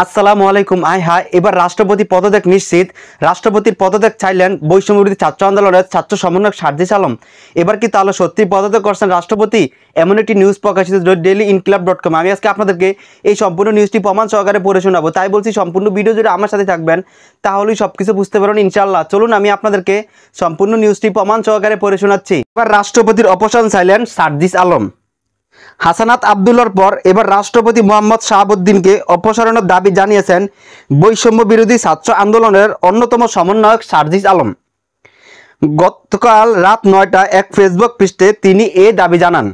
আসসালামু আলাইকুম। হাই এবার রাষ্ট্রপতি পদত্যাগ নিশ্চিত। রাষ্ট্রপতির পদত্যাগ চাইলেন বৈষম্যবিরোধী ছাত্র আন্দোলনের ছাত্র সমন্বয়ক সার্জিস আলম। এবার কি তাহলে সত্যি পদত্যাগ করছেন রাষ্ট্রপতি? এমন একটি নিউজ প্রকাশিত ডেইলি ইনকিলাব.com। আমি আজকে আপনাদেরকে এই সম্পূর্ণ নিউজটি প্রমাণ সহকারে পড়ে শোনাবো। তাই বলছি সম্পূর্ণ ভিডিও জুড়ে আমার সাথে থাকবেন, তাহলেই সবকিছু বুঝতে পারবেন ইনশাআল্লাহ। চলুন আমি আপনাদেরকে সম্পূর্ণ নিউজটি প্রমাণ সহকারে পড়ে শোনাচ্ছি। এবার রাষ্ট্রপতির অপসারণ চাইলেন সার্জিস আলম। হাসানাত আবদুল্লার পর এবার রাষ্ট্রপতি মোহাম্মদ শাহাবুদ্দিনকে অপসারণের দাবি জানিয়েছেন বৈষম্য বিরোধী ছাত্র আন্দোলনের অন্যতম সমন্বয়ক সার্জিস আলম। গতকাল রাত 9টায় এক ফেসবুক পৃষ্ঠে তিনি এ দাবি জানান।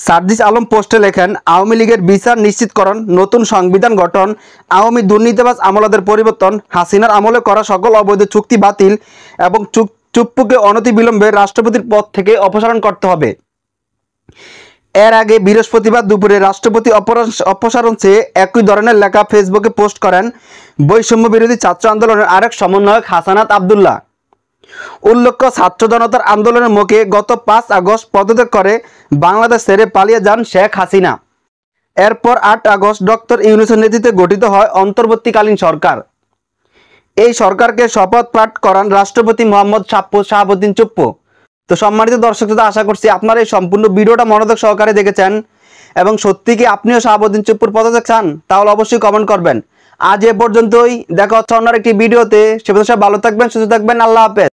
সার্জিস আলম পোস্টে লেখেন, আওয়ামী লীগের বিচার নিশ্চিতকরণ, নতুন সংবিধান গঠন, আওয়ামী দুর্নীতিবাজ আমলাদের পরিবর্তন, হাসিনার আমলে করা সকল অবৈধ চুক্তি বাতিল এবং চুপ্পুকে অনতিবিলম্বে রাষ্ট্রপতির পদ থেকে অপসারণ করতে হবে। এর আগে বৃহস্পতিবার দুপুরে রাষ্ট্রপতি অপসারণ চেয়ে একই ধরনের লেখা ফেসবুকে পোস্ট করেন বৈষম্য বিরোধী ছাত্র আন্দোলনের আরেক সমন্বয়ক হাসানাত আবদুল্লাহ। উল্লেখ্য, ছাত্র জনতার আন্দোলনের মুখে গত 5 আগস্ট পদত্যাগ করে বাংলাদেশ ছেড়ে পালিয়ে যান শেখ হাসিনা। এরপর 8 আগস্ট ডক্টর ইউনূসের নেতৃত্বে গঠিত হয় অন্তর্বর্তীকালীন সরকার। এই সরকারকে শপথ পাঠ করান রাষ্ট্রপতি মোহাম্মদ শাহাবুদ্দিন চুপ্পু। তো সম্মানিত দর্শক, আশা করছি আপনারা এই সম্পূর্ণ ভিডিওটা মনোযোগ সহকারে দেখেছেন এবং সত্যি কি আপনিও শাহাবুদ্দিন চুপ্পুর পদত্যাগ চান? তাহলে অবশ্যই কমেন্ট করবেন। আজ এ পর্যন্তই, দেখা হচ্ছে অন্য একটি ভিডিওতে। সে পর্যন্ত ভালো থাকবেন, সুস্থ থাকবেন। আল্লাহ হাফেজ।